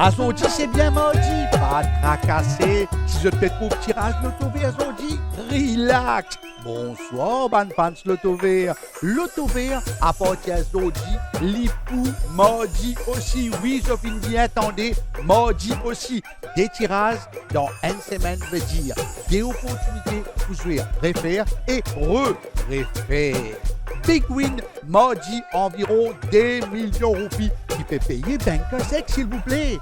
Azodi, c'est bien mardi, pas tracassé. Si je te fais trop tirage loto vert, Azodi, relax. Bonsoir, ban fans loto vert. Loto vert appartient à Azodi, l'ipou, mardi aussi. Oui, je finis bien, attendez, mardi aussi. Des tirages dans une semaine veut dire des opportunités pour jouer, refaire et refaire. Big win, mardi, environ 2 millions de roupies qui fait payer Banque Sec, s'il vous plaît.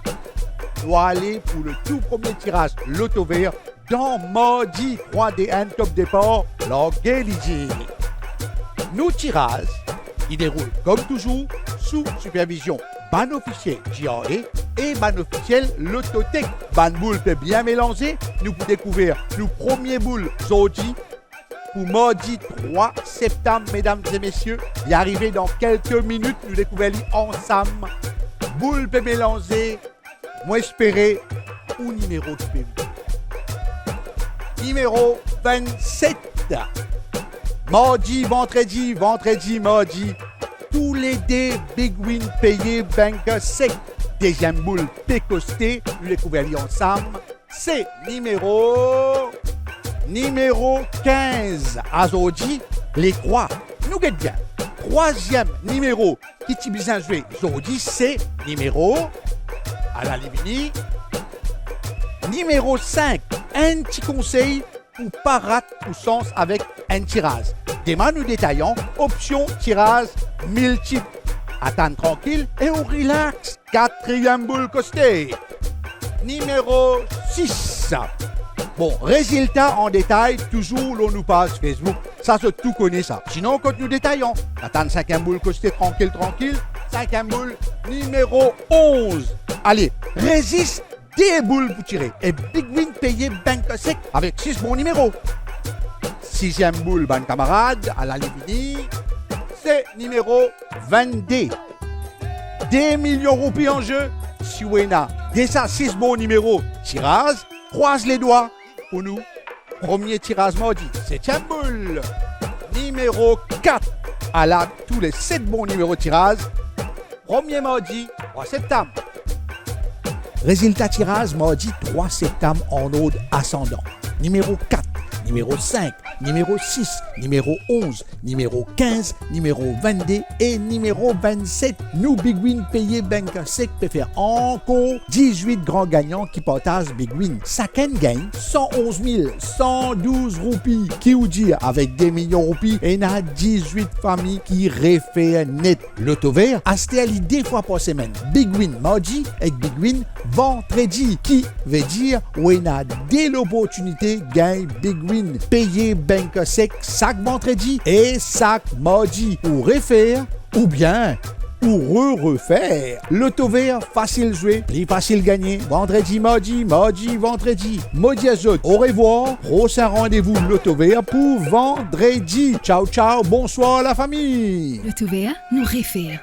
Doit aller pour le tout premier tirage loto vert dans mardi 3DN top départ, l'organisé. Nos tirages, ils déroulent comme toujours sous supervision ban officiel GRA et ban officiel Lototech. Ban boule peut bien mélanger. Nous pouvons découvrir nos premiers boules aujourd'hui pour mardi 3 septembre, mesdames et messieurs. Y arriver dans quelques minutes, nous découvrons ensemble. Boule peut mélanger. Moi espérer ou numéro de PV. Numéro 27. Mardi, vendredi, mardi. Tous les dés Big Win payés Banque Sec. Deuxième boule pécosté. Nous découvrons ensemble. C'est numéro 15. Azodi, les croix. Nous guette bien. Troisième numéro qui t'y bien joué. Aujourd'hui, c'est numéro à la Livini. Numéro 5, un petit conseil pour pas rater au sens avec un tirage. Demain, nous détaillons option tirage multiple. Attendre tranquille et on relax. Quatrième boule costée. Numéro 6. Bon, résultat en détail, toujours l'on nous passe Facebook. Ça, c'est tout connaît ça. Sinon, quand nous détaillons, attendre cinquième boule costée tranquille. Cinquième boule, numéro 11. Allez, résiste des boules pour tirer. Et Big Win payé Banque Sec avec 6 bons numéros. Sixième boule, ban camarade, à la Livini. C'est numéro 22. 2 millions de roupies en jeu. Si vous avez déjà 6 bons numéros, tirage, croise les doigts pour nous. Premier tirage mardi. Septième boule. Numéro 4. À la tous les 7 bons numéros de tirage. Premier mardi, 3 septembre. Résultat tirage mardi 3 septembre en ordre ascendant. Numéro 4, numéro 5, numéro 6, numéro 11, numéro 15, numéro 22 et numéro 27. Nous, Big Win payé Banque Sec peut faire encore 18 grands gagnants qui partagent Big Win. Chacun gagne 111 112 roupies qui vous dit avec des millions de roupies et il y a 18 familles qui réfèrent net. Loto vert, acheter à l'idée 2 fois par semaine. Big Win mardi et Big Win vendredi qui veut dire où il y a dès l'opportunité gagne Big Win payé Banque Sec chaque vendredi et chaque mardi pour refaire ou bien pour refaire. Loto vert, facile jouer, plus facile gagner. Vendredi, mardi, vendredi. Maudit azot. Au revoir. Prochain rendez-vous Loto vert pour vendredi. Ciao, bonsoir la famille. Loto vert, nous refaire.